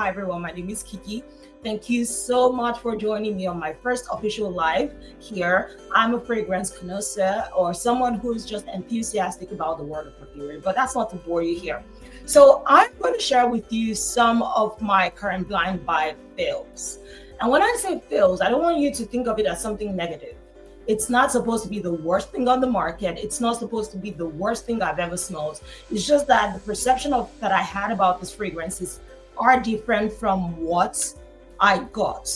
Hi everyone, my name is Kiki. Thank you so much for joining me on my first official live here. I'm a fragrance connoisseur or someone who is just enthusiastic about the world of perfumery, but that's not to bore you here. So I'm going to share with you some of my current blind buy fails. And when I say fails, I don't want you to think of it as something negative. It's not supposed to be the worst thing on the market. It's not supposed to be the worst thing I've ever smelled. It's just that the perception of that I had about this fragrance are different from what I got.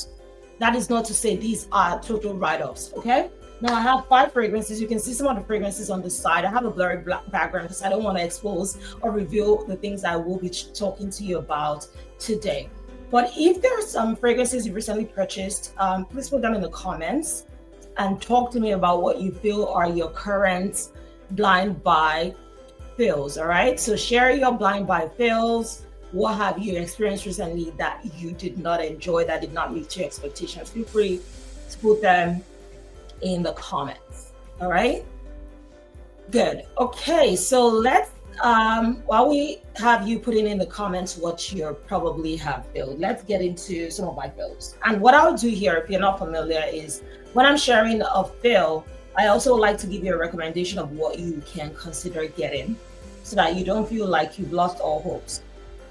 That is not to say these are total write-offs, okay? Now I have 5 fragrances. You can see some of the fragrances on the side. I have a blurry black background because I don't want to expose or reveal the things I will be talking to you about today. But if there are some fragrances you recently purchased, please put them in the comments and talk to me about what you feel are your current blind buy fails, all right? So share your blind buy fails. What have you experienced recently that you did not enjoy, that did not meet your expectations? Feel free to put them in the comments. All right, good. Okay, so let's while we have you putting in the comments what you probably have failed, let's get into some of my fails. And what I'll do here, if you're not familiar, is when I'm sharing a fail, I also like to give you a recommendation of what you can consider getting so that you don't feel like you've lost all hopes.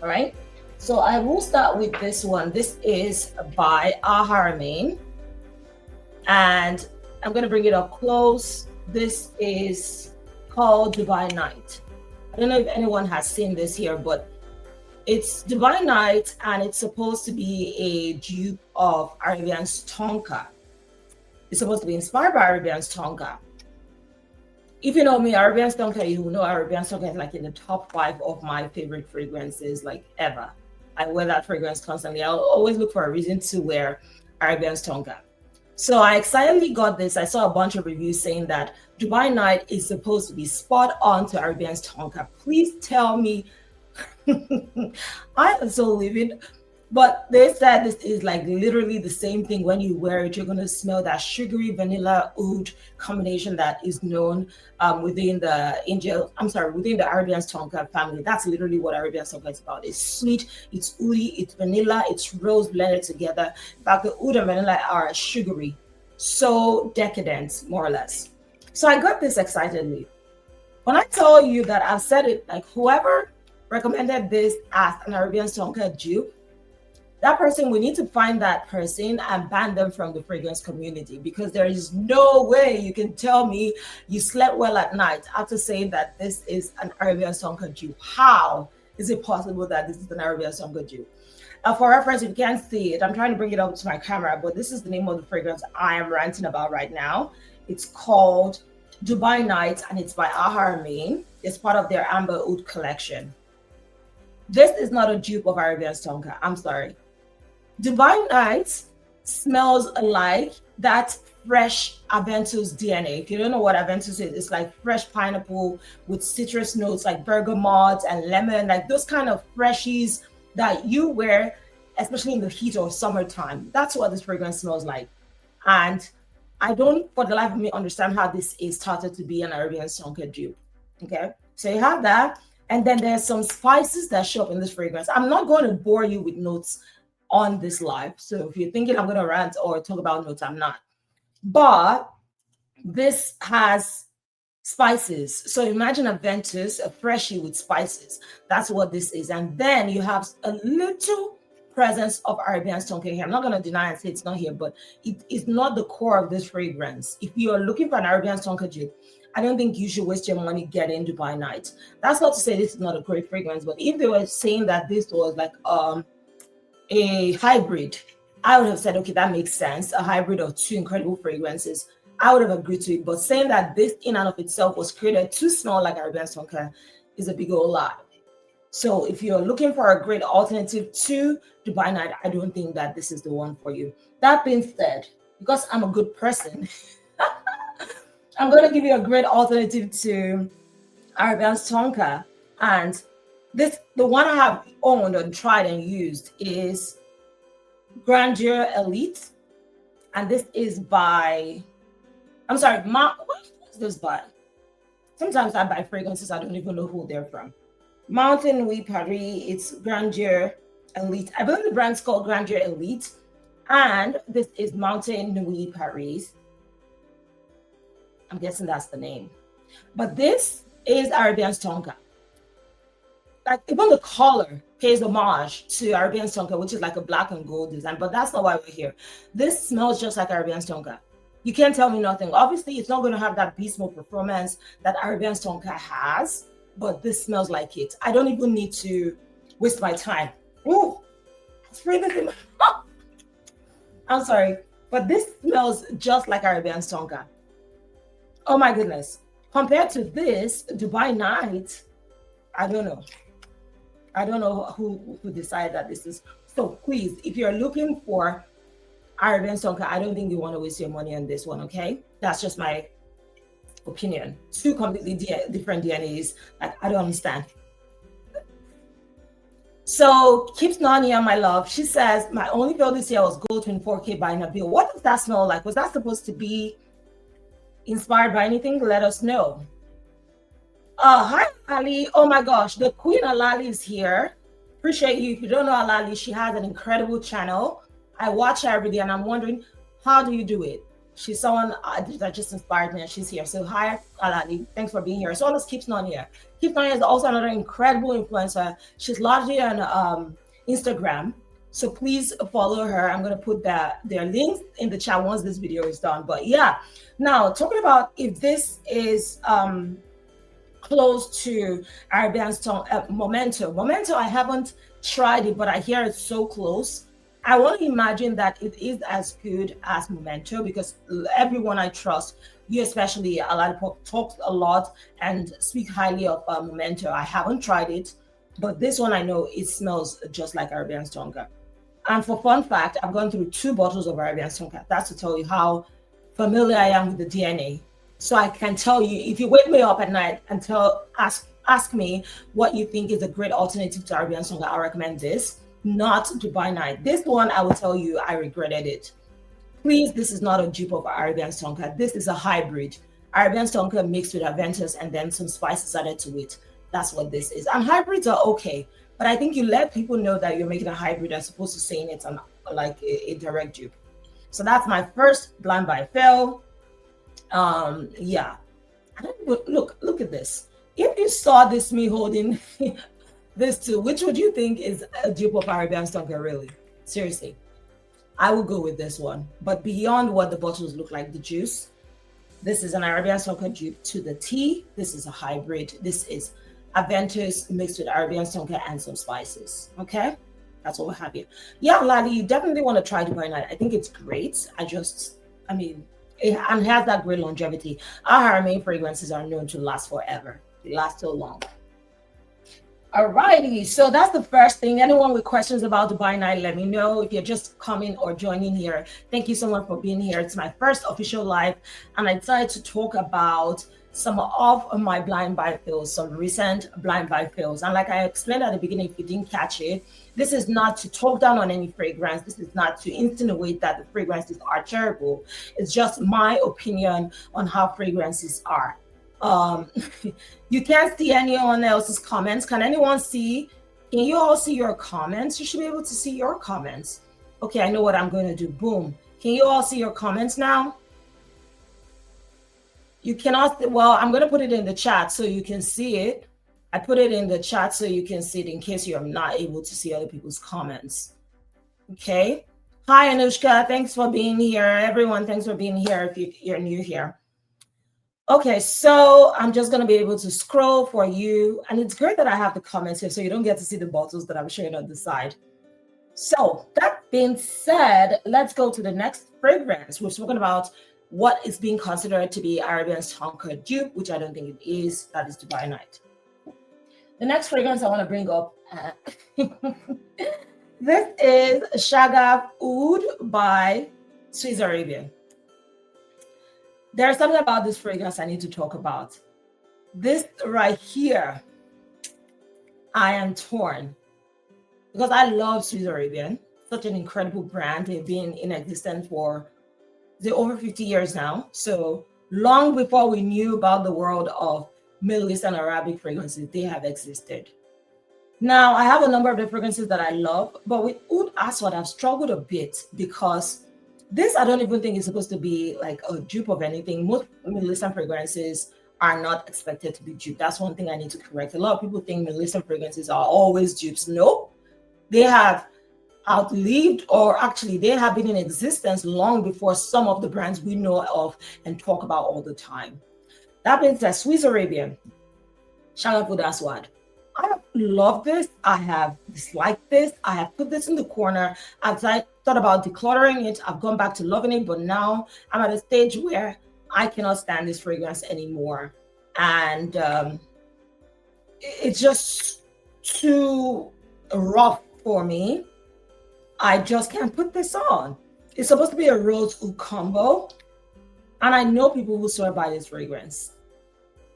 All right, so I will start with this one. This is by Arabian, and I'm going to bring it up close. This is called Dubai Night. I don't know if anyone has seen this here, but it's Dubai Night, and it's supposed to be a dupe of Arabian's Tonka. It's supposed to be inspired by Arabian's Tonka. If you know me, Arabian's Tonka, you know Arabian's Tonka is like in the top 5 of my favorite fragrances, like ever. I wear that fragrance constantly. I'll always look for a reason to wear Arabian's Tonka. So I excitedly got this. I saw a bunch of reviews saying that Dubai Night is supposed to be spot on to Arabian's Tonka. Please tell me. I am so livid. But they said this is like literally the same thing. When you wear it, you're going to smell that sugary vanilla oud combination that is known within the Arabian's Tonka family. That's literally what Arabian's Tonka is about. It's sweet, it's oudy, it's vanilla, it's rose blended together. In fact, the oud and vanilla are sugary, so decadent, more or less. So I got this excitedly. When I tell you that I've said it, like whoever recommended this as an Arabian's Tonka dupe, that person, we need to find that person and ban them from the fragrance community, because there is no way you can tell me you slept well at night after saying that this is an Arabian Tonka dupe. How is it possible that this is an Arabian Tonka dupe? For reference, if you can't see it, I'm trying to bring it up to my camera, but this is the name of the fragrance I am ranting about right now. It's called Dubai Night, and it's by Arabian. It's part of their Amber Oud collection. This is not a dupe of Arabian's Tonka. I'm sorry. Dubai Night smells like that fresh Aventus DNA. If you don't know what Aventus is, it's like fresh pineapple with citrus notes like bergamot and lemon, like those kind of freshies that you wear, especially in the heat or summertime. That's what this fragrance smells like. And I don't, for the life of me, understand how this is started to be an Arabian Tonka dupe. Okay, so you have that. And then there's some spices that show up in this fragrance. I'm not going to bore you with notes on this live. So if you're thinking I'm going to rant or talk about notes, I'm not. But this has spices. So imagine a Ventus, a freshie with spices. That's what this is. And then you have a little presence of Arabian's Tonka here. I'm not going to deny and say it's not here, but it is not the core of this fragrance. If you are looking for an Arabian's Tonka dupe, I don't think you should waste your money getting Dubai Night. That's not to say this is not a great fragrance, but if they were saying that this was like a hybrid, I would have said, okay, that makes sense. A hybrid of 2 incredible fragrances, I would have agreed to it. But saying that this in and of itself was created to smell like Arabian Tonka is a big old lie. So if you're looking for a great alternative to Dubai Night, I don't think that this is the one for you. That being said, because I'm a good person, I'm going to give you a great alternative to Arabian Tonka. And the one I have owned and tried and used is Grandeur Elite. And this is by, I'm sorry, what's this by? Sometimes I buy fragrances, I don't even know who they're from. Mountain We Paris, it's Grandeur Elite. I believe the brand's called Grandeur Elite. And this is Mountain Nuit Paris. I'm guessing that's the name. But this is Arabian Tonka. Like even the color pays homage to Arabian Tonka, which is like a black and gold design, but that's not why we're here. This smells just like Arabian Tonka. You can't tell me nothing. Obviously, it's not going to have that beast mode performance that Arabian Tonka has, but this smells like it. I don't even need to waste my time. Ooh, spray this in my I'm sorry, but this smells just like Arabian Tonka. Oh my goodness. Compared to this, Dubai Night, I don't know. I don't know who decided that this is. So please, if you're looking for Arabian Tonka, I don't think you want to waste your money on this one, okay? That's just my opinion. Two completely different DNAs. Like, I don't understand. So keeps Nania, my love. She says, my only bill this year was Gold 24K by Nabil. What does that smell like? Was that supposed to be inspired by anything? Let us know. Hi, Ali. Oh my gosh, the Queen Alali is here. Appreciate you. If you don't know Alali, she has an incredible channel. I watch her every day and I'm wondering, how do you do it? She's someone that just inspired me and she's here. So hi, Alali. Thanks for being here. So let's keep on here. Keep on here is also another incredible influencer. She's largely on Instagram. So please follow her. I'm going to put their links in the chat once this video is done. But yeah, now talking about if this is close to Arabian Momento. Momento, I haven't tried it, but I hear it's so close. I want to imagine that it is as good as Memento because everyone I trust, you especially, a lot of people talk a lot and speak highly of Memento. I haven't tried it, but this one I know it smells just like Arabian Tonka. And for fun fact, I've gone through 2 bottles of Arabian Tonka. That's to tell you how familiar I am with the DNA. So I can tell you, if you wake me up at night and ask me what you think is a great alternative to Arabian Tonka, I recommend this. Not Dubai Night. This one, I will tell you, I regretted it. Please, this is not a dupe of Arabian Tonka. This is a hybrid. Arabian Tonka mixed with Aventus and then some spices added to it. That's what this is. And hybrids are okay, but I think you let people know that you're making a hybrid as opposed to saying it's like a direct dupe. So that's my first blind buy fail. Yeah. Look at this. If you saw this me holding this too, which would you think is a dupe of Arabian Tonka, really? Seriously. I will go with this one. But beyond what the bottles look like, the juice, this is an Arabian Tonka dupe to the T. This is a hybrid. This is Aventus mixed with Arabian Tonka and some spices. Okay? That's what we have here. Yeah, Lali, you definitely want to try Dubai Night. I think it's great. I mean, it has that great longevity. Our main fragrances are known to last forever. They last so long. Alrighty, so that's the first thing. Anyone with questions about Dubai Night, let me know. If you're just coming or joining here, thank you so much for being here. It's my first official live, and I decided to talk about some of my blind buy fills, some recent blind buy fills. And like I explained at the beginning, if you didn't catch it, this is not to talk down on any fragrance. This is not to insinuate that the fragrances are terrible. It's just my opinion on how fragrances are. You can't see anyone else's comments. Can anyone see? Can you all see your comments? You should be able to see your comments. Okay, I know what I'm going to do. Boom. Can you all see your comments now? You cannot. Well, I'm going to put it in the chat so you can see it. I put it in the chat so you can see it in case you're not able to see other people's comments. Okay. Hi, Anushka. Thanks for being here. Everyone, thanks for being here if you're new here. Okay, so I'm just going to be able to scroll for you. And it's great that I have the comments here so you don't get to see the bottles that I'm showing on the side. So that being said, let's go to the next fragrance. We've spoken about what is being considered to be Arabian Tonka dupe, which I don't think it is. That is Dubai Night. The next fragrance I want to bring up, this is Shaghaf Oud by Swiss Arabian. There's something about this fragrance I need to talk about. This right here, I am torn because I love Swiss Arabian, such an incredible brand. They've been in existence for over 50 years now. So long before we knew about the world of Middle East and Arabic fragrances, they have existed. Now, I have a number of the fragrances that I love, but with Oud Aswad, I've struggled a bit because this I don't even think is supposed to be like a dupe of anything. Most Middle Eastern fragrances are not expected to be dupe. That's one thing I need to correct. A lot of people think Middle Eastern fragrances are always dupes. No, they have outlived, or actually they have been in existence long before some of the brands we know of and talk about all the time. That being said, Swiss Arabian, Shaghaf Oud Aswad. I have loved this. I have disliked this. I have put this in the corner. I thought about decluttering it. I've gone back to loving it, but now I'm at a stage where I cannot stand this fragrance anymore. And it's just too rough for me. I just can't put this on. It's supposed to be a rose oud combo. And I know people who swear by this fragrance.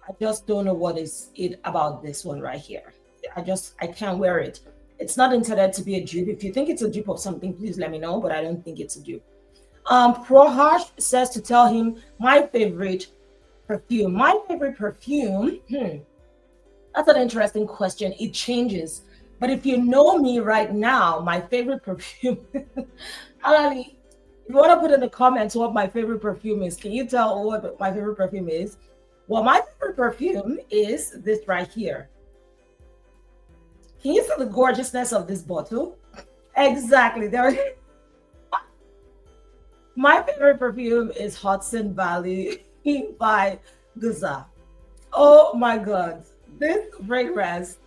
I just don't know what is it about this one right here. I can't wear it. It's not intended to be a dupe. If you think it's a dupe of something, please let me know, but I don't think it's a dupe. Proharsh says to tell him my favorite perfume. My favorite perfume, that's an interesting question. It changes. But if you know me right now, my favorite perfume, Alani, if you want to put in the comments what my favorite perfume is, can you tell what my favorite perfume is? Well, my favorite perfume is this right here. Can you see the gorgeousness of this bottle? Exactly. My favorite perfume is Hudson Valley by Gaza. Oh my God. This fragrance,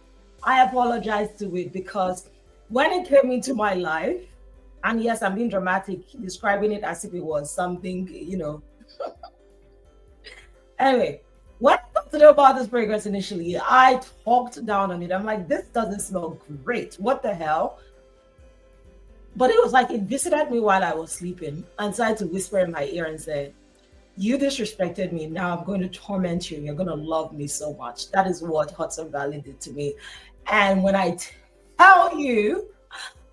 I apologize to it because when it came into my life, and yes, I'm being dramatic, describing it as if it was something, Anyway, when I got to know about this fragrance initially, I talked down on it. I'm like, this doesn't smell great. What the hell? But it was like it visited me while I was sleeping and started to whisper in my ear and say, you disrespected me. Now I'm going to torment you. You're going to love me so much. That is what Hudson Valley did to me. And when I tell you,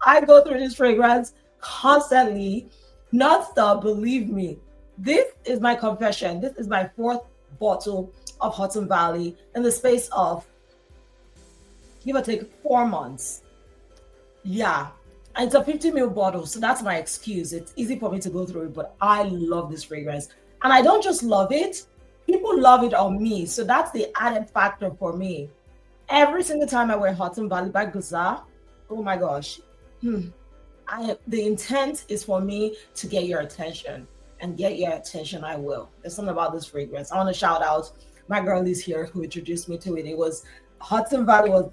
I go through this fragrance constantly, non-stop, believe me. This is my confession. This is my fourth bottle of Hudson Valley in the space of, give or take, 4 months. Yeah. And it's a 50 ml bottle, so that's my excuse. It's easy for me to go through it, but I love this fragrance. And I don't just love it, people love it on me. So that's the added factor for me. Every single time I wear Hudson Valley by Gaza, oh my gosh. The intent is for me to get your attention, and get your attention I will. There's something about this fragrance. I want to shout out my girl is here who introduced me to it. It was Hudson Valley was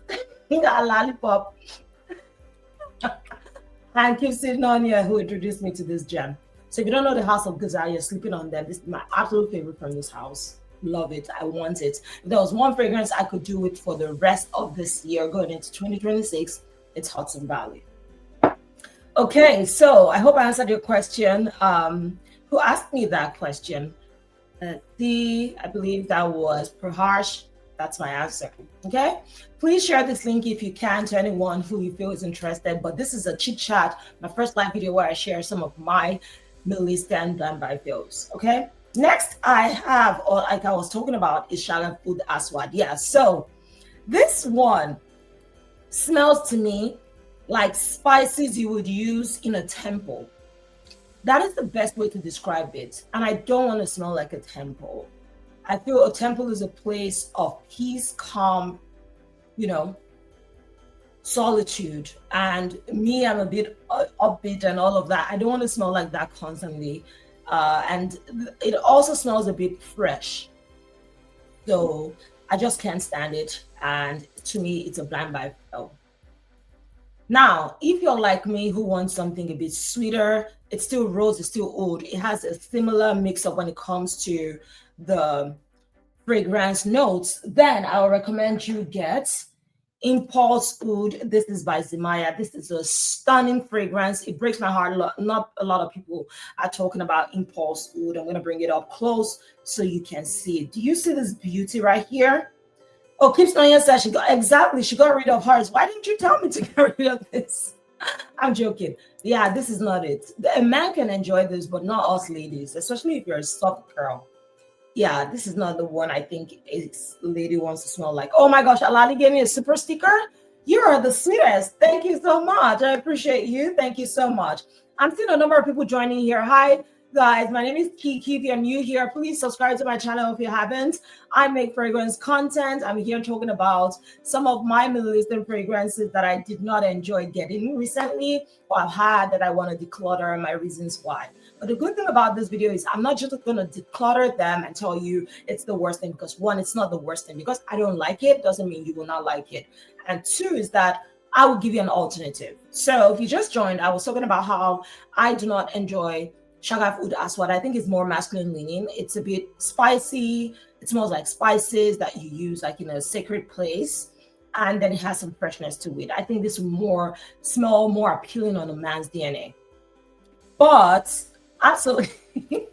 a lollipop. And keep sitting on here who introduced me to this gem. So if you don't know the House of Gaza, you're sleeping on them. This is my absolute favorite from this house. Love it. I want it. If there was one fragrance I could do it for the rest of this year going into 2026, it's Hudson Valley. Okay, so I hope I answered your question. Who asked me that question? I believe that was Praharsh. That's my answer. Okay, please share this link if you can to anyone who you feel is interested. But this is a chit chat, my first live video where I share some of my Middle Eastern blend by films. Okay, next I have, or like I was talking about, is Shaghaf Oud Aswad. Yeah, so this one smells to me like spices you would use in a temple. That is the best way to describe it. And I don't want to smell like a temple. I feel a temple is a place of peace, calm, solitude. And me, I'm a bit upbeat and all of that. I don't want to smell like that constantly. And it also smells a bit fresh. So I just can't stand it. And to me, it's a blind by film. Now, if you're like me who wants something a bit sweeter, it's still rose, it's still oud. It has a similar mix up when it comes to the fragrance notes, then I'll recommend you get Impulse Oud. This is by Zimaya. This is a stunning fragrance. It breaks my heart. Not a lot of people are talking about Impulse Oud. I'm going to bring it up close so you can see it. Do you see this beauty right here? Oh, Keeps Noya said she got rid of hers. Why didn't you tell me to get rid of this? I'm joking. Yeah, this is not it. A man can enjoy this, but not us ladies, especially if you're a soft girl. Yeah, this is not the one I think a lady wants to smell like. Oh my gosh, Alani gave me a super sticker. You are the sweetest. Thank you so much. I appreciate you. Thank you so much. I'm seeing a number of people joining here. Hi, guys. My name is Kiki. If you're new here, please subscribe to my channel if you haven't. I make fragrance content. I'm here talking about some of my Middle Eastern fragrances that I did not enjoy getting recently, or I've had that I want to declutter, and my reasons why. But the good thing about this video is I'm not just going to declutter them and tell you it's the worst thing, because one, it's not the worst thing. Because I don't like it doesn't mean you will not like it. And two is that I will give you an alternative. So if you just joined, I was talking about how I do not enjoy Shaghaf Oud as what I think is more masculine leaning. It's a bit spicy. It smells like spices that you use like in a sacred place. And then it has some freshness to it. I think this will smell more appealing on a man's DNA. But absolutely.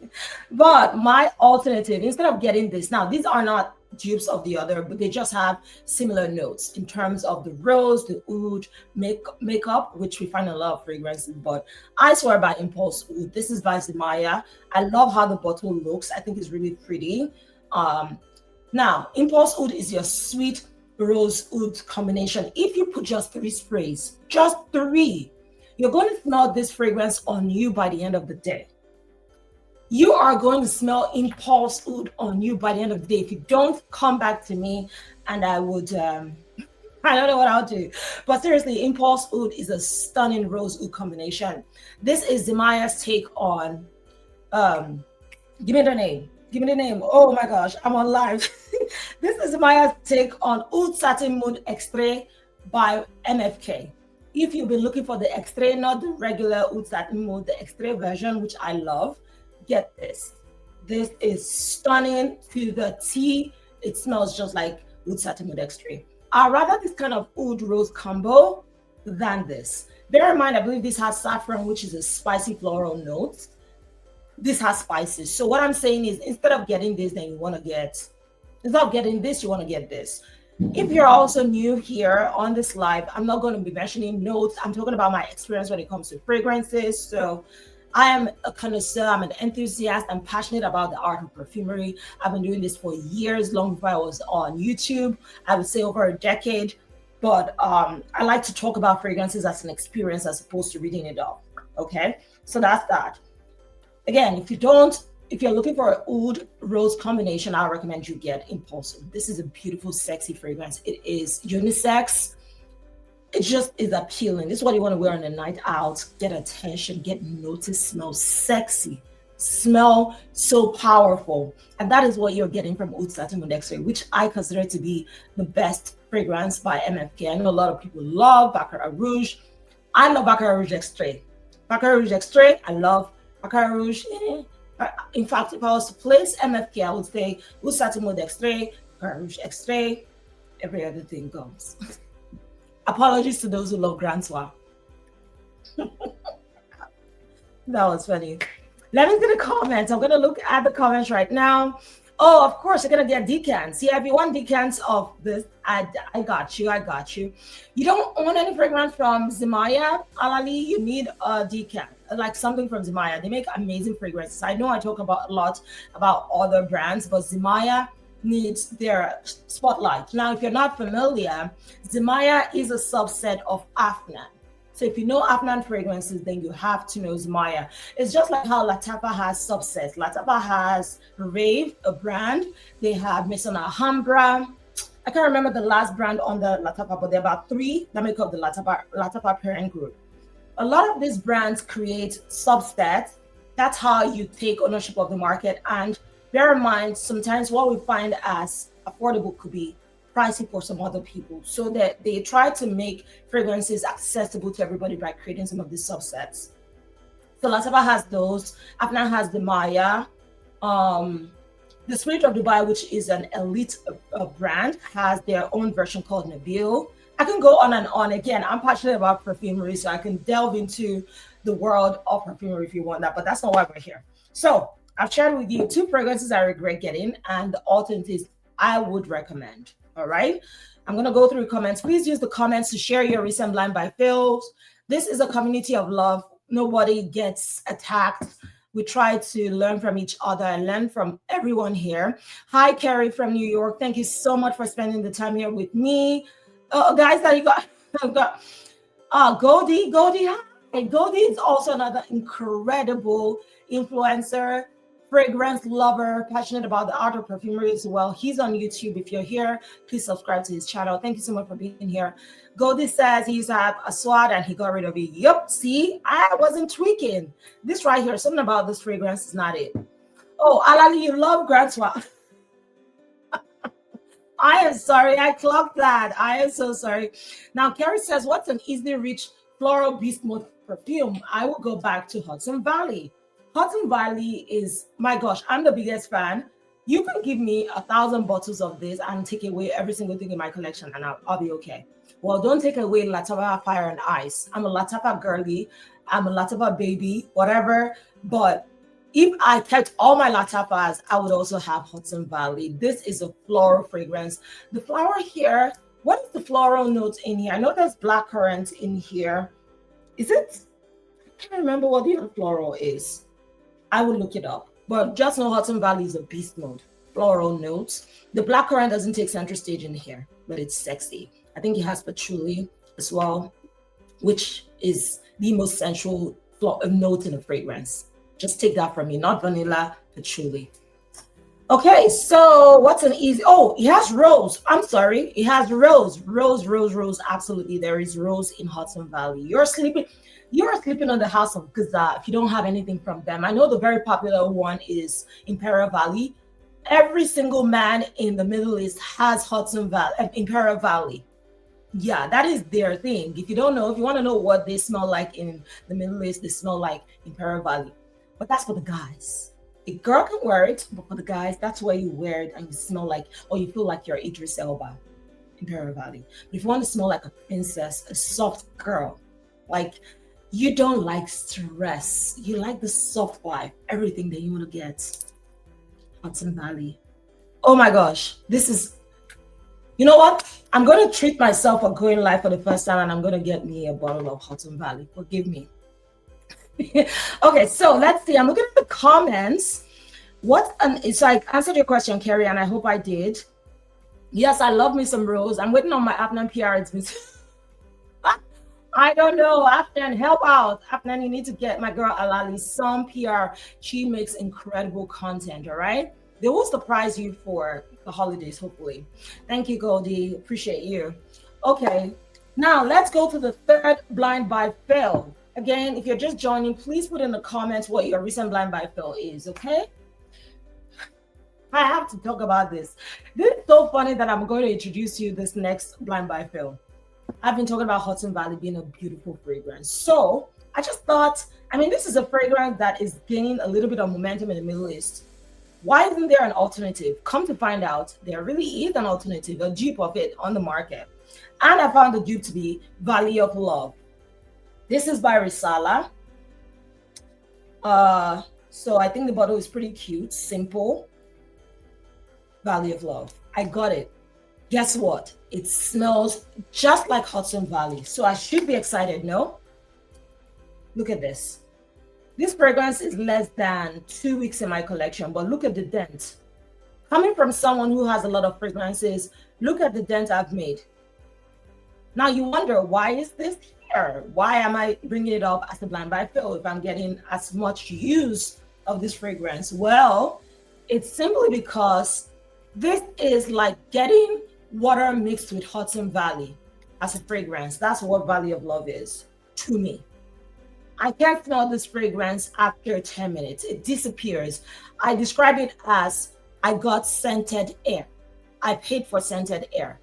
But my alternative, instead of getting this, now these are not dupes of the other, but they just have similar notes in terms of the rose, the oud, makeup, which we find in a lot of fragrances. But I swear by Impulse Oud. This is by Zemaya. I love how the bottle looks. I think it's really pretty. Now, Impulse Oud is your sweet rose oud combination. If you put just 3 sprays, just 3, you're going to smell this fragrance on you by the end of the day. You are going to smell Impulse Oud on you by the end of the day. If you don't, come back to me and I would, I don't know what I'll do. But seriously, Impulse Oud is a stunning rose oud combination. This is Zemaya's take on, give me the name. Give me the name. Oh my gosh, I'm on live. This is Zemaya's take on Oud Satin Mood Extrait by MFK. If you've been looking for the extrait, not the regular Oud Satin Mood, the extrait version, which I love, get this. This is stunning to the T. It smells just like Oud Satin Mood Extrait. I'd rather this kind of oud rose combo than this. Bear in mind, I believe this has saffron, which is a spicy floral note. This has spices. So what I'm saying is, instead of getting this, then you want to get, instead of getting this, you want to get this. If you're also new here on this live, I'm not going to be mentioning notes. I'm talking about my experience when it comes to fragrances. So I am a connoisseur, I'm an enthusiast, I'm passionate about the art of perfumery. I've been doing this for years, long before I was on YouTube. I would say over a decade. But I like to talk about fragrances as an experience as opposed to reading it off. Okay, so that's that. Again, if you're looking for an oud rose combination, I recommend you get Impulse Oud. This is a beautiful, sexy fragrance. It is unisex. It just is appealing. This is what you want to wear on a night out. Get attention, get noticed, smell sexy, smell so powerful. And that is what you're getting from Oud Satin Mood Extrait, which I consider to be the best fragrance by MFK. I know a lot of people love Baccarat Rouge. I love Baccarat Rouge Extrait. Baccarat Rouge Extrait, I love Baccarat Rouge. In fact, if I was to place MFK, I would say Oud Satin Mood Extrait, Baccarat Rouge Extrait, every other thing goes. Apologies to those who love Grand Soir. That was funny. Let me see the comments. I'm going to look at the comments right now. Oh, of course, you're going to get decants. Yeah, if you want decants of this, I got you. I got you. You don't own any fragrance from Zemaya, Alali, you need a decant, like something from Zemaya. They make amazing fragrances. I know I talk about a lot about other brands, but Zemaya needs their spotlight. Now, if you're not familiar, Zemaya is a subset of Afnan. So if you know Afnan fragrances, then you have to know Zemaya. It's just like how Lattafa has subsets. Lattafa has Rave, a brand. They have Maison Alhambra. I can't remember the last brand on the Lattafa, but there are about 3 that make up the Lattafa parent group. A lot of these brands create subsets. That's how you take ownership of the market. And bear in mind, sometimes what we find as affordable could be pricey for some other people. So that they try to make fragrances accessible to everybody by creating some of these subsets. So Lattafa has those. Afnan has the Maya. The Spirit of Dubai, which is an elite brand, has their own version called Nabil. I can go on and on. Again, I'm passionate about perfumery, so I can delve into the world of perfumery if you want that, but that's not why we're here. So I've shared with you 2 fragrances I regret getting and the alternatives I would recommend. All right. I'm going to go through comments. Please use the comments to share your recent blind buy fails. This is a community of love. Nobody gets attacked. We try to learn from each other and learn from everyone here. Hi, Carrie from New York. Thank you so much for spending the time here with me. Guys, that you got. Goldie, hi. Goldie is also another incredible influencer, fragrance lover, passionate about the art of perfumery as well. He's on YouTube. If you're here, please subscribe to his channel. Thank you so much for being here. Goldie says he used to have a swad and he got rid of it. Yup, see, I wasn't tweaking. This right here, something about this fragrance is not it. Oh, Alali, you love Grand Swad. I am sorry. I clocked that. I am so sorry. Now, Carrie says, what's an easily reached floral beast mode perfume? I will go back to Hudson Valley. Hudson Valley is, my gosh, I'm the biggest fan. You can give me 1,000 bottles of this and take away every single thing in my collection and I'll be okay. Well, don't take away Latava Fire and Ice. I'm a Latava girly. I'm a Latava baby, whatever. But if I kept all my Latafas, I would also have Hudson Valley. This is a floral fragrance. The flower here, what is the floral note in here? I know there's blackcurrant in here. Is it? I can't remember what the floral is. I will look it up. But just know Hudson Valley is a beast mode. Floral notes. The blackcurrant doesn't take center stage in here, but it's sexy. I think it has patchouli as well, which is the most sensual note in a fragrance. Just take that from me, not vanilla, patchouli. Okay, so what's an easy? Oh, it has rose. I'm sorry, it has rose. Rose. Absolutely, there is rose in Hudson Valley. You're sleeping on the House of Gaza if you don't have anything from them. I know the very popular one is Imperial Valley. Every single man in the Middle East has Hudson Valley, Imperial Valley. Yeah, that is their thing. If you don't know, if you want to know what they smell like in the Middle East, they smell like Imperial Valley. But that's for the guys. A girl can wear it, but for the guys, that's where you wear it and you smell like, or you feel like you're Idris Elba, Imperial Valley. But if you want to smell like a princess, a soft girl, like you don't like stress, you like the soft life, everything that you want to get, Hudson Valley. Oh my gosh, this is, you know what? I'm going to treat myself for going live for the first time and I'm going to get me a bottle of Hudson Valley. Forgive me. Okay, so let's see. I'm looking at the comments. So I answered your question, Carrie, and I hope I did. Yes, I love me some rose. I'm waiting on my Afnan PR. I don't know. Afnan, help out. Afnan, you need to get my girl Alali some PR. She makes incredible content, all right? They will surprise you for the holidays, hopefully. Thank you, Goldie. Appreciate you. Okay, now let's go to the third blind buy fail. Again, if you're just joining, please put in the comments what your recent blind buy fill is, okay? I have to talk about this. This is so funny that I'm going to introduce you this next blind buy fill. I've been talking about Hudson Valley being a beautiful fragrance. So I just thought, this is a fragrance that is gaining a little bit of momentum in the Middle East. Why isn't there an alternative? Come to find out, there really is an alternative, a dupe of it on the market. And I found the dupe to be Valley of Love. This is by Risala. So I think the bottle is pretty cute, simple. Valley of Love. I got it. Guess what? It smells just like Hudson Valley. So I should be excited, no? Look at this. This fragrance is less than 2 weeks in my collection, but look at the dent. Coming from someone who has a lot of fragrances, look at the dent I've made. Now you wonder, why is this here? Why am I bringing it up as a blind buy fill if I'm getting as much use of this fragrance? Well, it's simply because this is like getting water mixed with Hudson Valley as a fragrance. That's what Valley of Love is to me. I can't smell this fragrance after 10 minutes. It disappears. I describe it as I got scented air. I paid for scented air,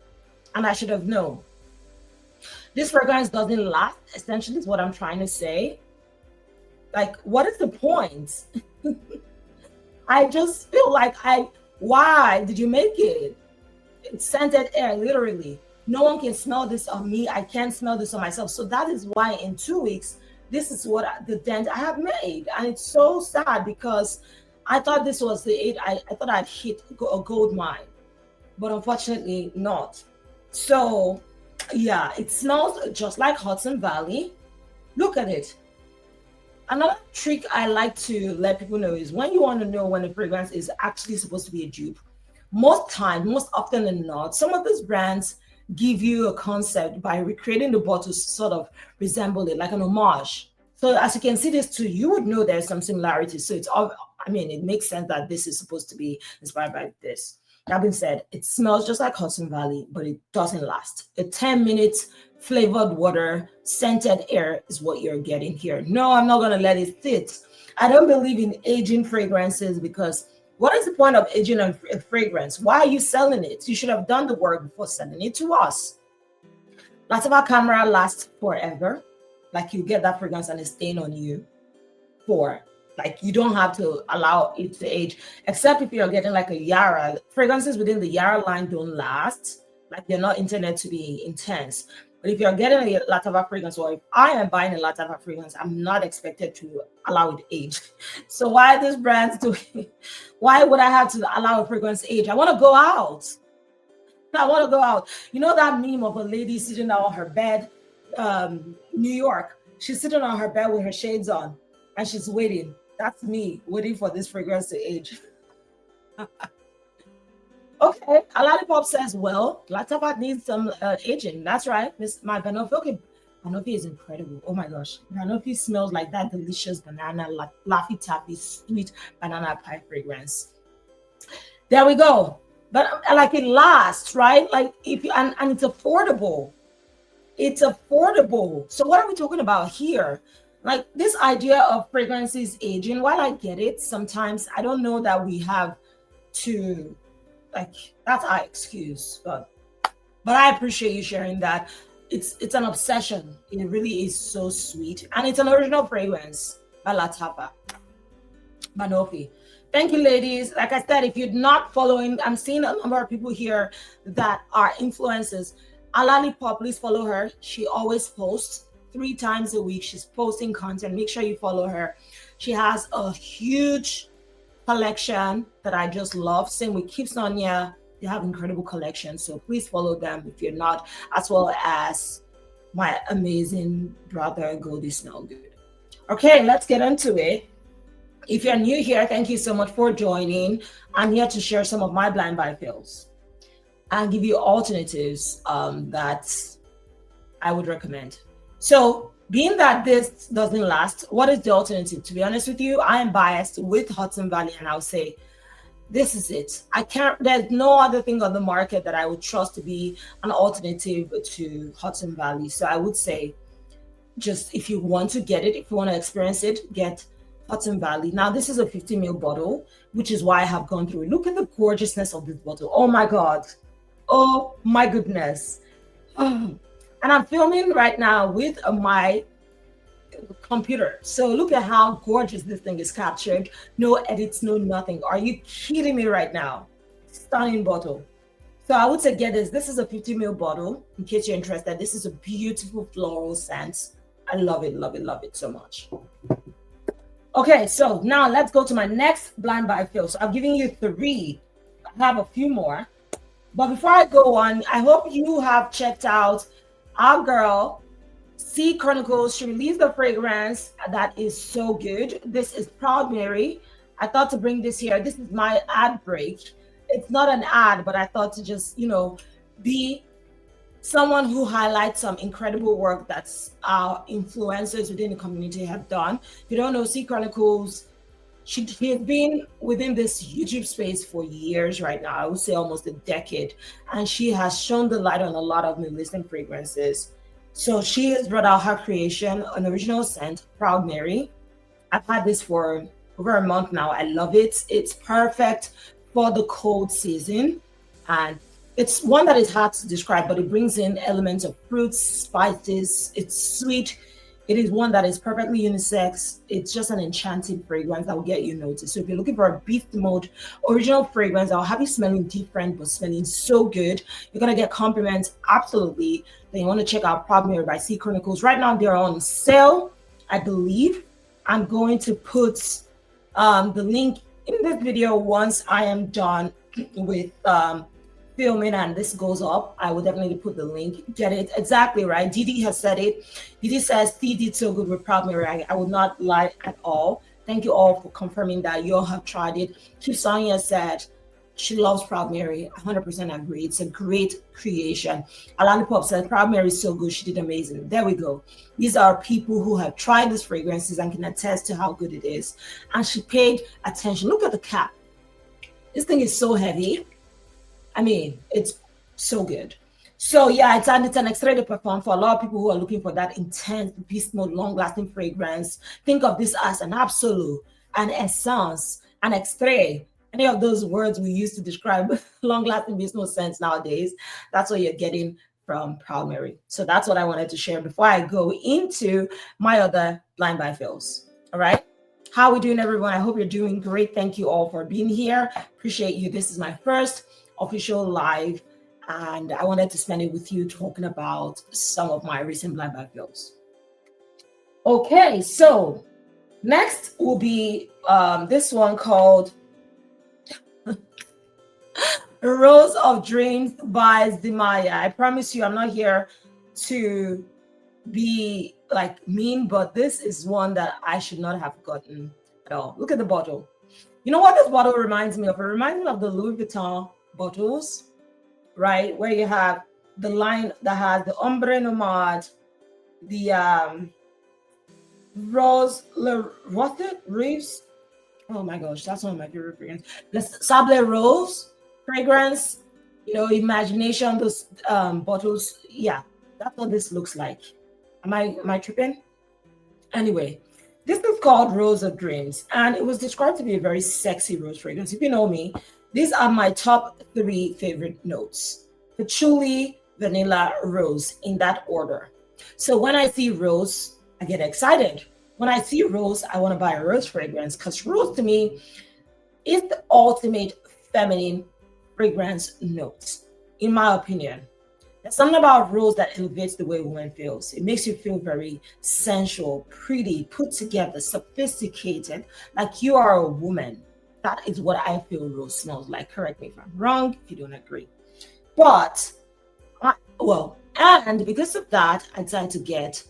and I should have known. This fragrance doesn't last, essentially, is what I'm trying to say. Like, what is the point? I just feel like why did you make it? It's scented air, literally. No one can smell this on me. I can't smell this on myself. So that is why in 2 weeks, this is what the dent I have made. And it's so sad because I thought this was I thought I'd hit a gold mine, but unfortunately not. So yeah, it smells just like Hudson Valley. Look at it. Another trick I like to let people know is when you want to know when a fragrance is actually supposed to be a dupe, most often than not, some of these brands, give you a concept by recreating the bottle to sort of resemble it, like an homage. So as you can see this too, you would know there's some similarities. So it's all, I mean, it makes sense that this is supposed to be inspired by this. That being said, it smells just like Hudson Valley, but it doesn't last. A 10 minutes flavored water, scented air is what you're getting here. No, I'm not going to let it sit. I don't believe in aging fragrances because what is the point of aging a fragrance? Why are you selling it? You should have done the work before selling it to us. Latava Camera lasts forever. Like you get that fragrance and it's staying on you for, like, you don't have to allow it to age, except if you're getting like a Yara. Fragrances within the Yara line don't last. Like they're not intended to be intense. But if you're getting a Latava fragrance, or if I am buying a Latava fragrance, I'm not expected to allow it age. So why these brands do? Why would I have to allow a fragrance age? I want to go out. I want to go out. You know that meme of a lady sitting on her bed, New York. She's sitting on her bed with her shades on, and she's waiting. That's me waiting for this fragrance to age. Okay, a lollipop says, well, Latava needs some aging. That's right, Miss my Banoffee. Okay, Banoffee is incredible. Oh my gosh, Banoffee smells like that delicious banana, Laffy Taffy, sweet banana pie fragrance. There we go. But like it lasts, right? Like if you and it's affordable. It's affordable. So what are we talking about here? Like this idea of fragrances aging, while I get it, sometimes I don't know that we have to, like, that's our excuse, but I appreciate you sharing that. It's an obsession. It really is so sweet, and it's an original fragrance by Latava Banoffee. Thank you, ladies. Like I said, if you're not following, I'm seeing a number of people here that are influencers. Alali Pop, please follow her. She always posts 3 times a week. She's posting content. Make sure you follow her. She has a huge collection that I just love. Same with Keep Sonia. They have incredible collections. So please follow them if you're not, as well as my amazing brother, Goldie Smell Good. Okay, let's get into it. If you're new here, thank you so much for joining. I'm here to share some of my blind buy fills and give you alternatives that I would recommend. So being that this doesn't last, what is the alternative? To be honest with you, I am biased with Hudson Valley, and I'll say, this is it. There's no other thing on the market that I would trust to be an alternative to Hudson Valley. So I would say, just if you want to get it, if you want to experience it, get Hudson Valley. Now, this is a 50 ml bottle, which is why I have gone through it. Look at the gorgeousness of this bottle. Oh my God. Oh my goodness. Oh. And I'm filming right now with my computer. So look at how gorgeous this thing is captured. No edits, no nothing. Are you kidding me right now? Stunning bottle. So I would say get this. This is a 50 ml bottle. In case you're interested, this is a beautiful floral scent. I love it, love it, love it so much. Okay, so now let's go to my next blind buy fill. So I'm giving you 3. I have a few more. But before I go on, I hope you have checked out our girl, C Chronicles. She released a fragrance that is so good. This is Proud Mary. I thought to bring this here. This is my ad break. It's not an ad, but I thought to just, be someone who highlights some incredible work that's our influencers within the community have done. If you don't know C Chronicles, she has been within this YouTube space for years right now. I would say almost a decade. And she has shown the light on a lot of Middle fragrances. So she has brought out her creation, an original scent, Proud Mary. I've had this for over a month now. I love it. It's perfect for the cold season. And it's one that is hard to describe, but it brings in elements of fruits, spices. It's sweet. It is one that is perfectly unisex. It's just an enchanting fragrance that will get you noticed. So if you're looking for a beast mode original fragrance that will have you smelling different but smelling so good, you're gonna get compliments, absolutely. Then you want to check out Proud Mary by C Chronicles. Right now they're on sale, I believe. I'm going to put the link in this video once I am done with filming and this goes up. I will definitely put the link. Get it exactly right. Didi has said it. Didi says T did so good with Proud Mary. I would not lie at all. Thank you all for confirming that you all have tried it. Keep Sonia said She loves Proud Mary. 100% agree. It's a great creation. Alani Pop said Proud Mary is so good. She did amazing. There we go. These are people who have tried these fragrances and can attest to how good it is. And she paid attention. Look at the cap. This thing is so heavy. I mean, it's so good. So yeah, it's an extrait de perform for a lot of people who are looking for that intense, beast mode, long-lasting fragrance. Think of this as an absolute, an essence, an extrait. Any of those words we use to describe long-lasting beast mode scents nowadays. That's what you're getting from Proud Mary. So that's what I wanted to share before I go into my other blind buy fills. All right. How are we doing, everyone? I hope you're doing great. Thank you all for being here. Appreciate you. This is my first official live, and I wanted to spend it with you talking about some of my recent blind buy fills. Okay, so next will be this one called Rose of Dreams by Zimaya. I promise you, I'm not here to be like mean, but this is one that I should not have gotten at all. Look at the bottle. You know what this bottle reminds me of? It reminds me of the Louis Vuitton bottles, right? Where you have the line that has the Ombre Nomade, the Rose, what's it? Reeves. Oh my gosh, that's one of my favorite fragrances. The Sable Rose fragrance, you know, imagination, those bottles. Yeah, that's what this looks like. Am I tripping? Anyway, this is called Rose of Dreams, and it was described to be a very sexy rose fragrance. If you know me, these are my top 3 favorite notes: patchouli, vanilla, rose, in that order. So when I see rose, I get excited. When I see rose, I want to buy a rose fragrance, because rose to me is the ultimate feminine fragrance note, in my opinion. There's something about rose that elevates the way a woman feels. It makes you feel very sensual, pretty, put together, sophisticated, like you are a woman. That is what I feel rose smells like. Correct me if I'm wrong, if you don't agree. But, and because of that, I decided to get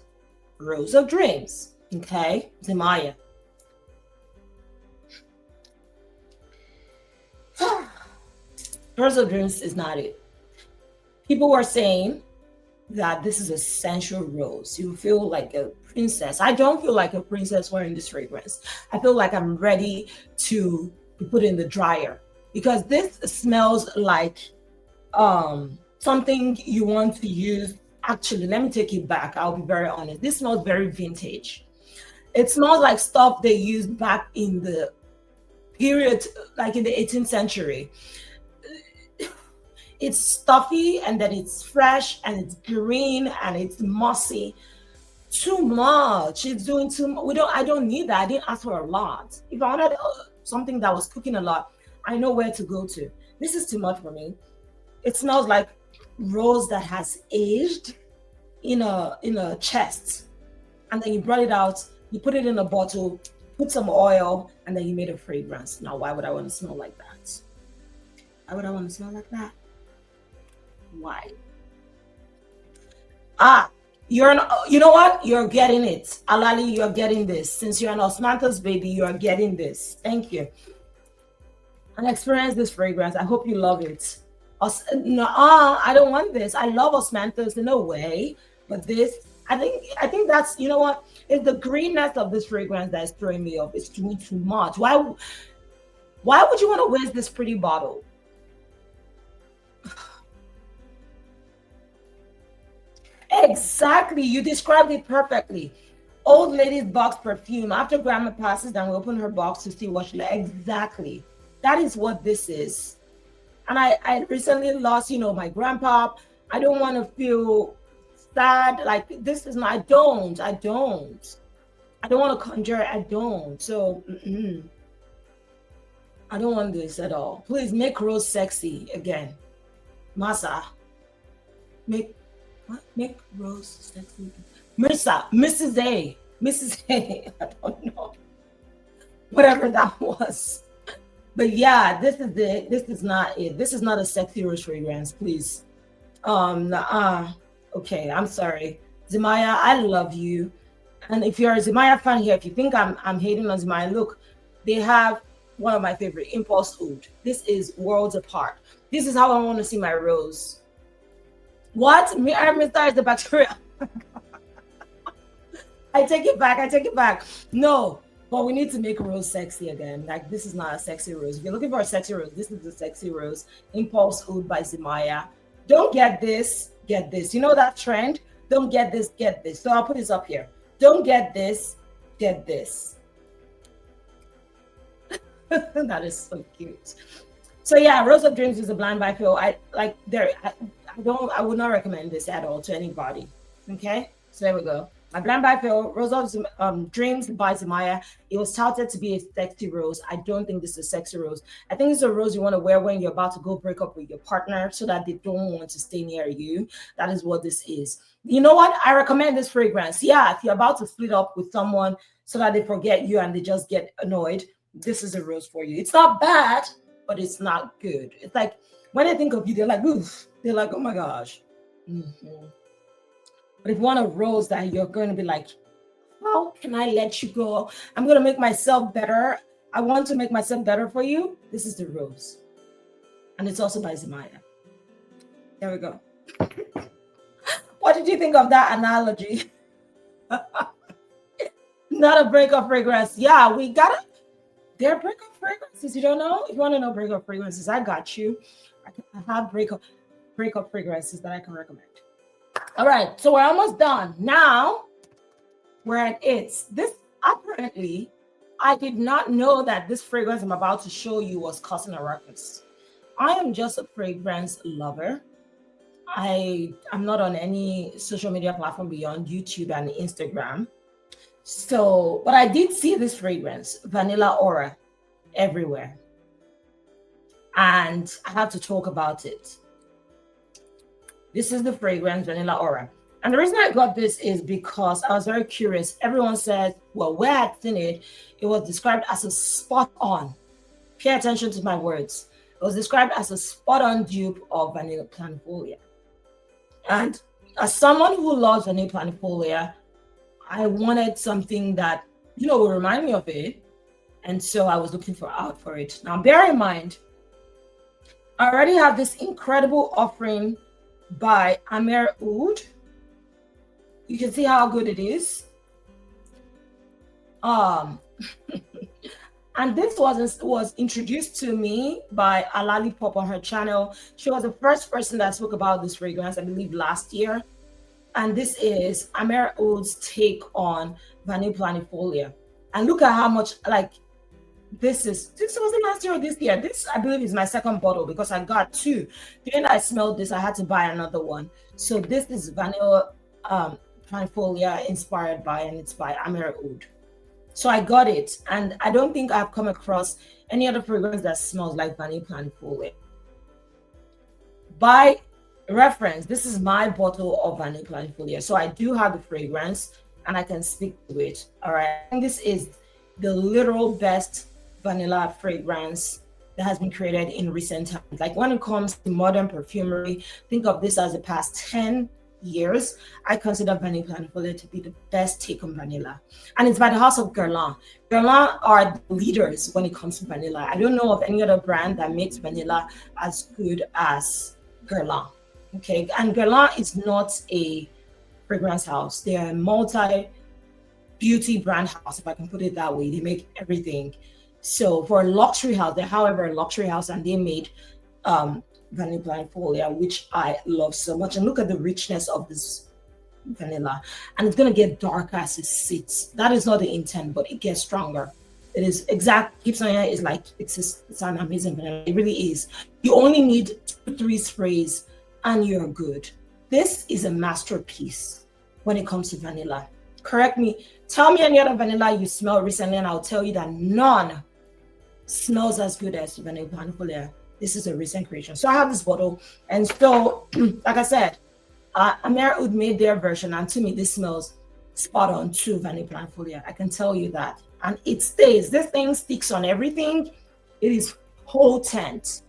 Rose of Dreams. Okay, Zemaya. Rose of Dreams is not it. People were saying that this is a sensual rose. You feel like a princess. I don't feel like a princess wearing this fragrance. I feel like I'm ready to be put in the dryer, because this smells like something you want to use. Actually, let me take it back. I'll be very honest. This smells very vintage. It smells like stuff they used back in the period, like in the 18th century. It's stuffy, and then it's fresh, and it's green, and it's mossy. Too much. It's doing too much. I don't need that. I didn't ask for a lot. If I wanted something that was cooking a lot, I know where to go to. This is too much for me. It smells like rose that has aged in a chest, and then you brought it out, you put it in a bottle, put some oil, and then you made a fragrance. Now, why would I want to smell like that? Why would I want to smell like that? Why? You know what? You're getting it. Alali, you're getting this. Since you're an osmanthus baby, you are getting this. Thank you. And experience this fragrance. I hope you love it. No, I don't want this. I love osmanthus in a way, but this, I think that's, you know what? It's the greenness of this fragrance that is throwing me off. It's doing too much. Why would you want to waste this pretty bottle? Exactly. You described it perfectly. Old lady's box perfume. After grandma passes, then we open her box to see what she like. Exactly. That is what this is. And I recently lost, my grandpa. I don't want to feel sad. Like, this is not, I don't want to conjure. I don't. So, I don't want this at all. Please make rose sexy again. Masa. Make rose sexy. Mrs. A. I don't know. Whatever that was. But yeah, this is it. This is not it. This is not a sexy rose fragrance, please. Okay, I'm sorry. Zemaya, I love you. And if you're a Zemaya fan here, if you think I'm hating on Zemaya, look, they have one of my favorite, Impulse Oud. This is worlds apart. This is how I want to see my rose. What? Me, I is the bacteria. I take it back. I take it back. No, but we need to make rose sexy again. Like, this is not a sexy rose. If you're looking for a sexy rose, this is the sexy rose. Impulse Oud by Zimaya. Don't get this. Get this. You know that trend? Don't get this. Get this. So I'll put this up here. Don't get this. Get this. That is so cute. So yeah, Rose of Dreams is a blind buy pill. I would not recommend this at all to anybody. Okay, so there we go. My blind buy pill, Rose of Dreams by Zimaya. It was touted to be a sexy rose. I don't think this is a sexy rose. I think it's a rose you want to wear when you're about to go break up with your partner so that they don't want to stay near you. That is what this is. You know what? I recommend this fragrance. Yeah, if you're about to split up with someone so that they forget you and they just get annoyed, this is a rose for you. It's not bad, but it's not good. It's like when they think of you, they're like, oof. They're like, oh my gosh. Mm-hmm. But if you want a rose that you're going to be like, how can I let you go? I'm going to make myself better. I want to make myself better for you. This is the rose. And it's also by Zimaya. There we go. What did you think of that analogy? Not a breakup fragrance. Yeah, we got it. They're breakup fragrances. You don't know? If you want to know breakup fragrances, I got you. I have breakup fragrances that I can recommend. All right, so we're almost done. Now we're at it. This apparently, I did not know that this fragrance I'm about to show you was causing a ruckus. I am just a fragrance lover. I'm not on any social media platform beyond YouTube and Instagram. So, but I did see this fragrance, Vanilla Aura, everywhere. And I have to talk about it. This is the fragrance, Vanilla Aura. And the reason I got this is because I was very curious. Everyone said, well, where I'd seen it, it was described as a spot on. Pay attention to my words. It was described as a spot on dupe of Vanilla Planifolia. And as someone who loves Vanilla Planifolia, I wanted something that, would remind me of it. And so I was looking out for it. Now, bear in mind, I already have this incredible offering by Amir Oud. You can see how good it is. And this was introduced to me by Alali Pop on her channel. She was the first person that spoke about this fragrance, I believe, last year. And this is Amir Oud's take on Vanilla Planifolia. And look at how much, this wasn't last year or this year. This, I believe, is my second bottle because I got two. Then I smelled this, I had to buy another one. So this is Vanilla Planifolia inspired by, and it's by Amir Oud. So I got it. And I don't think I've come across any other fragrance that smells like Vanilla Planifolia. By reference, this is my bottle of Vanilla Planifolia. So I do have the fragrance and I can speak to it. All right. And this is the literal best vanilla fragrance that has been created in recent times. Like when it comes to modern perfumery, think of this as the past 10 years. I consider Vanilla Planifolia to be the best take on vanilla. And it's by the house of Guerlain. Guerlain are the leaders when it comes to vanilla. I don't know of any other brand that makes vanilla as good as Guerlain. Okay, and Guerlain is not a fragrance house. They are a multi-beauty brand house, if I can put it that way. They make everything. So for a luxury house, they're however a luxury house, and they made Vanilla Planifolia, which I love so much. And look at the richness of this vanilla. And it's going to get darker as it sits. That is not the intent, but it gets stronger. It is exact. Keep saying it is like it's an amazing vanilla. It really is. You only need 2-3 sprays and you're good. This is a masterpiece when it comes to vanilla. Correct me. Tell me any other vanilla you smell recently, and I'll tell you that none smells as good as Vanilla Planifolia. This is a recent creation. So I have this bottle, and so, like I said, Amir Oud made their version, and to me, this smells spot on to Vanilla Planifolia. I can tell you that. And it stays. This thing sticks on everything. It is potent.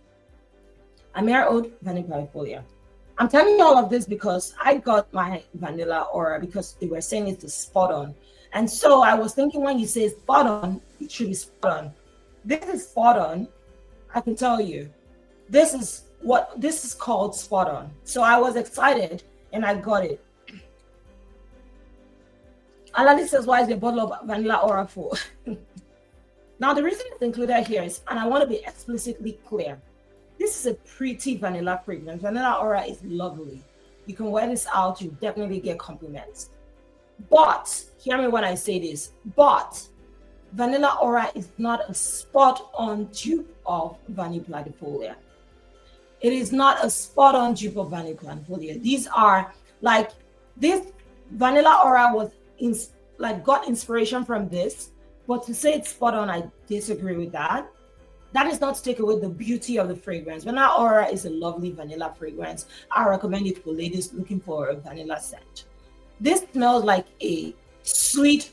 Amir Oud, Vanilla Planifolia. I'm telling you all of this because I got my Vanilla Aura because they were saying it's spot on. And so I was thinking when you say spot on, it should be spot on. This is spot on. I can tell you. This is called spot on. So I was excited and I got it. Alali says, why is the bottle of vanilla aura full? Now, the reason it's included here is, and I want to be explicitly clear, this is a pretty vanilla fragrance. Vanilla aura is lovely. You can wear this out, you definitely get compliments. But, hear me when I say this, but vanilla aura is not a spot-on dupe of Vanille Planifolia. It is not a spot-on dupe of Vanille Planifolia. These are like, this vanilla aura was got inspiration from this, but to say it's spot on, I disagree with that. That is not to take away the beauty of the fragrance. Vanilla aura is a lovely vanilla fragrance. I recommend it for ladies looking for a vanilla scent. This smells like a sweet,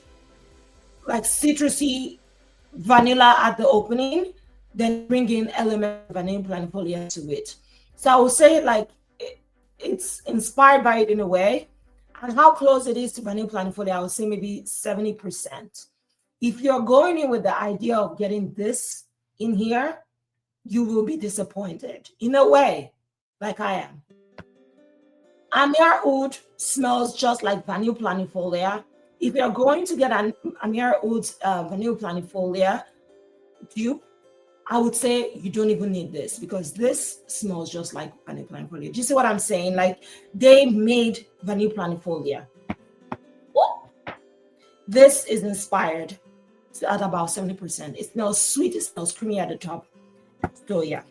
like citrusy vanilla at the opening, then bring in element of Vanille Planifolia to it. So I would say like it's inspired by it in a way. And how close it is to Vanille Planifolia, I would say maybe 70%. If you're going in with the idea of getting this in here, you will be disappointed in a way, like I am. Amir Oud smells just like Vanille Planifolia. If you're going to get an Amir Oud's Vanille Planifolia dupe, I would say you don't even need this because this smells just like Vanille Planifolia. Do you see what I'm saying? Like they made Vanille Planifolia. This is inspired at about 70%. It smells sweet, it smells creamy at the top. So yeah,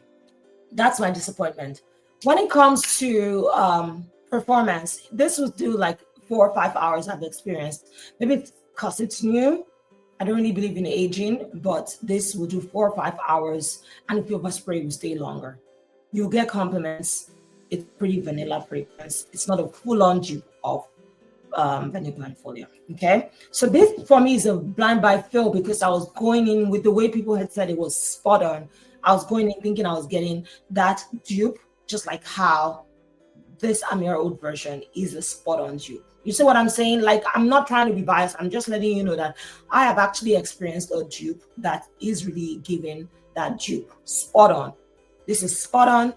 that's my disappointment. When it comes to performance, this will do like 4 or 5 hours I've experienced. Maybe because it's new. I don't really believe in aging, but this will do 4 or 5 hours. And if you overspray, it will stay longer. You'll get compliments. It's pretty vanilla fragrance. It's not a full-on dupe of Vanille Planifolia. Okay. So this for me is a blind buy fill because I was going in with the way people had said it was spot on. I was going in thinking I was getting that dupe, just like how this Amir Oud version is a spot on dupe. You see what I'm saying? Like, I'm not trying to be biased. I'm just letting you know that I have actually experienced a dupe that is really giving that dupe spot on. This is spot on.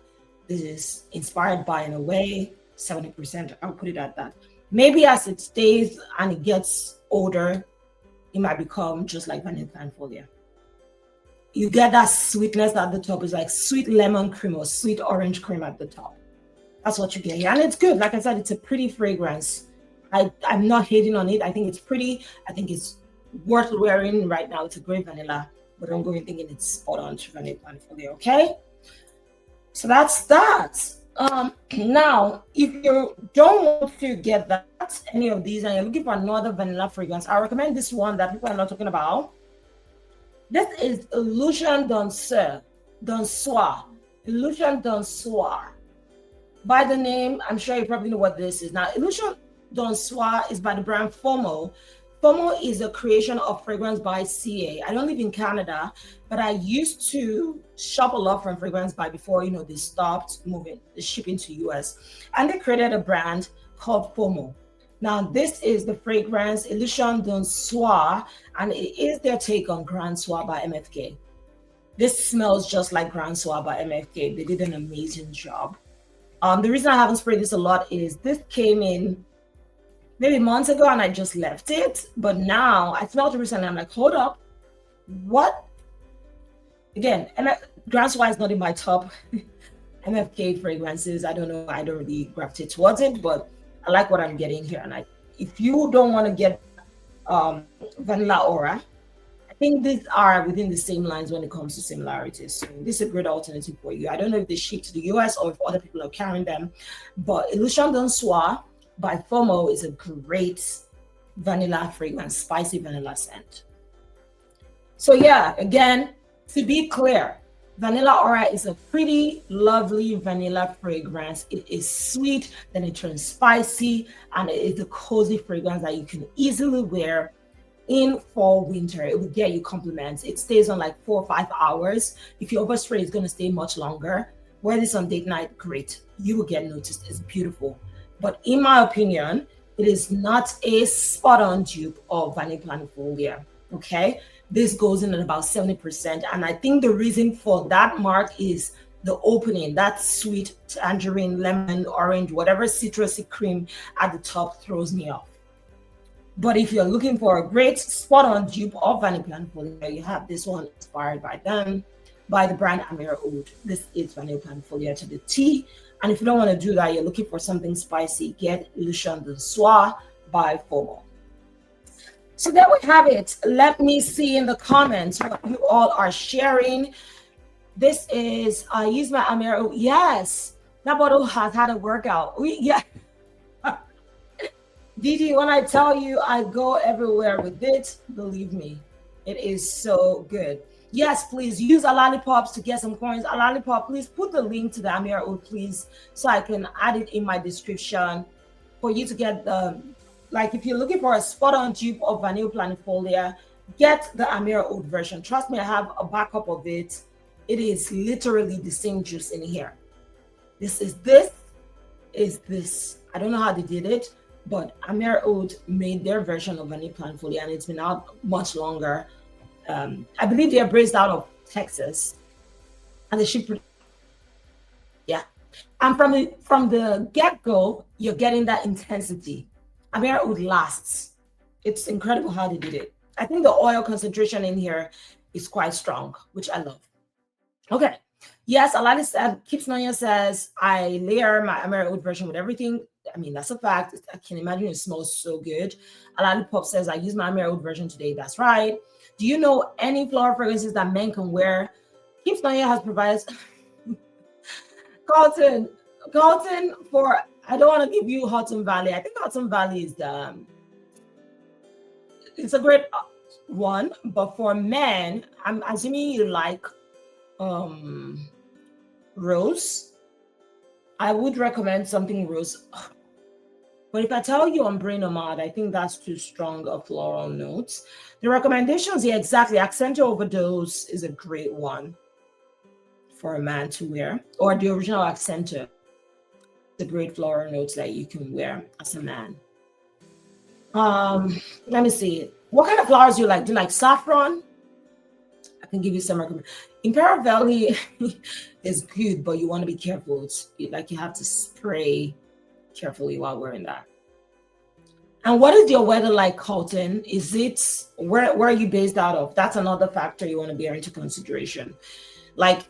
This is inspired by, in a way, 70%. I'll put it at that. Maybe as it stays and it gets older, it might become just like Vanille Planifolia. You get that sweetness at the top. It's like sweet lemon cream or sweet orange cream at the top. That's what you get here. And it's good. Like I said, it's a pretty fragrance. I'm not hating on it. I think it's pretty. I think it's worth wearing right now. It's a great vanilla, but I'm going thinking it's spot on to Vanille Planifolia. Okay, so that's that. Now, if you don't want to get that any of these and you're looking for another vanilla fragrance, I recommend this one that people are not talking about. This is Illusion Danseur, Illusion Danseur. By the name, I'm sure you probably know what this is. Now, Illusion Danseur is by the brand FOMO. FOMO is a creation of Fragrance by CA. I don't live in Canada, but I used to shop a lot from Fragrance by before, they stopped moving the shipping to US. And they created a brand called FOMO. Now, this is the fragrance Illusion Danseur, and it is their take on Grand Soir by MFK. This smells just like Grand Soir by MFK. They did an amazing job. The reason I haven't sprayed this a lot is this came in maybe months ago and I just left it. But now I smelled it recently. I'm like, hold up. What? Again, Grand Soir is not in my top MFK fragrances. I don't know. I don't really gravitate towards it, but I like what I'm getting here. And if you don't want to get Vanilla Aura, I think these are within the same lines when it comes to similarities. So this is a great alternative for you. I don't know if they ship to the US or if other people are carrying them, but Illusion Danseur by FOMO is a great vanilla fragrance, spicy vanilla scent. So yeah, again, to be clear, Vanilla Aura is a pretty lovely vanilla fragrance. It is sweet, then it turns spicy, and it is a cozy fragrance that you can easily wear in fall, winter. It will get you compliments. It stays on like 4 or 5 hours. If you overspray, it's going to stay much longer. Wear this on date night, great. You will get noticed. It's beautiful. But in my opinion, it is not a spot-on dupe of Vanille Planifolia. Okay? This goes in at about 70%. And I think the reason for that mark is the opening, that sweet tangerine, lemon, orange, whatever citrusy cream at the top throws me off. But if you're looking for a great spot-on dupe of Vanilla Plant Folia, you have this one inspired by them, by the brand Nkiru Oud. This is Vanilla Plant Folia to the T. And if you don't want to do that, you're looking for something spicy, get Illusion de Soie by FOMO. So there we have it. Let me see in the comments what you all are sharing. This is, I use my Nkiru. Yes, that bottle has had a workout. Yeah. Didi, when I tell you I go everywhere with it, believe me, it is so good. Yes, please use a lollipops to get some coins. A lollipop, please put the link to the Nkiru Oud, please, so I can add it in my description for you to get the, like if you're looking for a spot-on dupe of Vanilla Plant Folia, get the Nkiru Oud version. Trust me, I have a backup of it. It is literally the same juice in here. This is this. I don't know how they did it, but Nkiru Oud made their version of Vanilla Plant Folia, and it's been out much longer. I believe they are based out of Texas, and they ship. Yeah, and from the get-go, you're getting that intensity. Nkiru Oud lasts. It's incredible how they did it. I think the oil concentration in here is quite strong, which I love. Okay. Yes, Alani said, Keeps Nonya says, I layer my Nkiru Oud version with everything. I mean, that's a fact. I can imagine it smells so good. Alani Pop says, I use my Nkiru Oud version today. That's right. Do you know any floral fragrances that men can wear? Keeps Nonya has provided Carlton for, I don't want to give you Hudson Valley. I think Hudson Valley is it's a great one, but for men, I'm assuming you like rose. I would recommend something rose. But if I tell you on Brain Nomad, I think that's too strong of floral notes. The recommendations, yeah, exactly. Accento Overdose is a great one for a man to wear, or the original Accento. The great floral notes that you can wear as a man. Let me see. What kind of flowers do you like? Do you like saffron? I can give you some recommendations. Imperial Valley is good, but you want to be careful. It's like you have to spray carefully while wearing that. And what is your weather like, Colton? Is it where are you based out of? That's another factor you want to bear into consideration. Like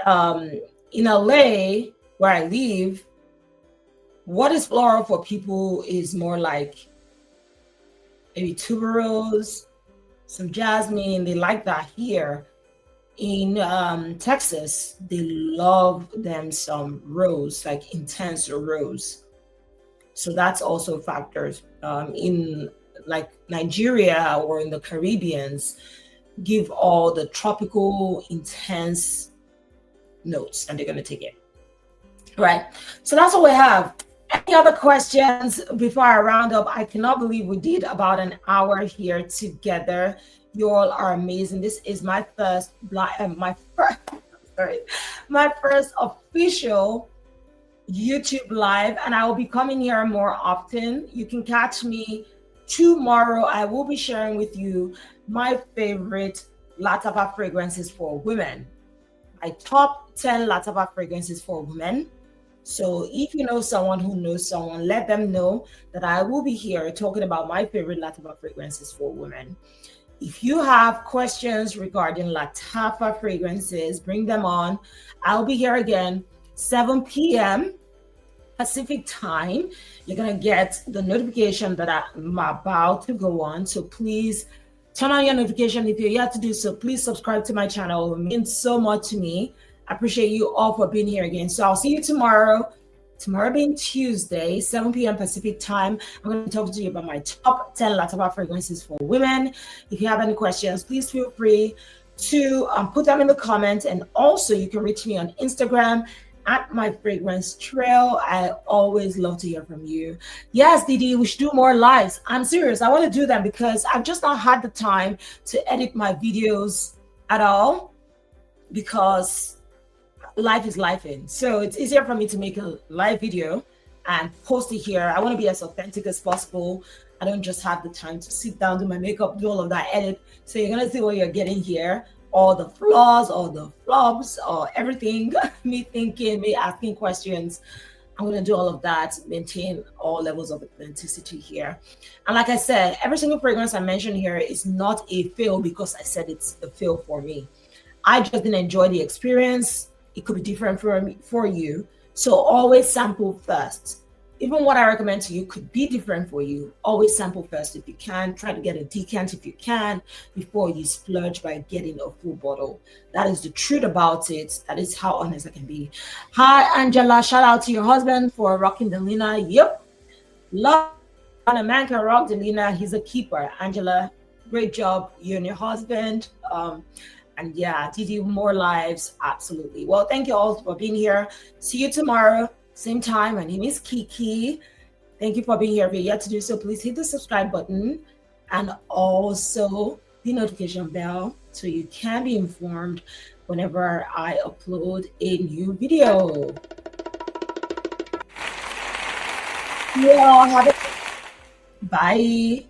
in LA, where I live, what is floral for people is more like maybe tuberose, some jasmine. They like that here. In Texas, they love them some rose, like intense rose. So that's also factors. In like Nigeria or in the Caribbeans, give all the tropical intense notes, and they're going to take it. Right. So that's what we have. Any other questions before I round up? I cannot believe we did about an hour here together. You all are amazing. This is my first official YouTube live, and I will be coming here more often. You can catch me tomorrow. I will be sharing with you my favorite Latapa fragrances for women. My top 10 Latapa fragrances for women. So if you know someone who knows someone, let them know that I will be here talking about my favorite Latapa fragrances for women. If you have questions regarding Latapa fragrances, bring them on. I'll be here again, 7 p.m. Pacific time. You're going to get the notification that I'm about to go on. So please turn on your notification. If you're yet to do so, please subscribe to my channel. It means so much to me. I appreciate you all for being here again. So I'll see you tomorrow. Tomorrow being Tuesday, 7 p.m. Pacific time. I'm going to talk to you about my top 10 Latapa fragrances for women. If you have any questions, please feel free to put them in the comments. And also you can reach me on Instagram at My Fragrance Trail. I always love to hear from you. Yes, Didi, we should do more lives. I'm serious. I want to do them because I've just not had the time to edit my videos at all because life is life in. So it's easier for me to make a live video and post it here. I want to be as authentic as possible I don't just have the time to sit down, do my makeup, do all of that, edit. So you're gonna see what you're getting here. All the flaws, all the flops, or everything. Me thinking, me asking questions. I'm going to do all of that, maintain all levels of authenticity here. And like I said, every single fragrance I mentioned here is not a fail because I said it's a fail for me. I just didn't enjoy the experience. It could be different for you. So always sample first. Even what I recommend to you could be different for you. Always sample first if you can. Try to get a decant if you can before you splurge by getting a full bottle. That is the truth about it. That is how honest I can be. Hi, Angela. Shout out to your husband for rocking the Lina. Yep. Love a man can rock the Lina. He's a keeper. Angela, great job. You and your husband. And yeah, TD more lives. Absolutely. Well, thank you all for being here. See you tomorrow. Same time. My name is Kiki. Thank you for being here. If you're yet to do so, please hit the subscribe button and also the notification bell so you can be informed whenever I upload a new video. Yeah, have it. Bye.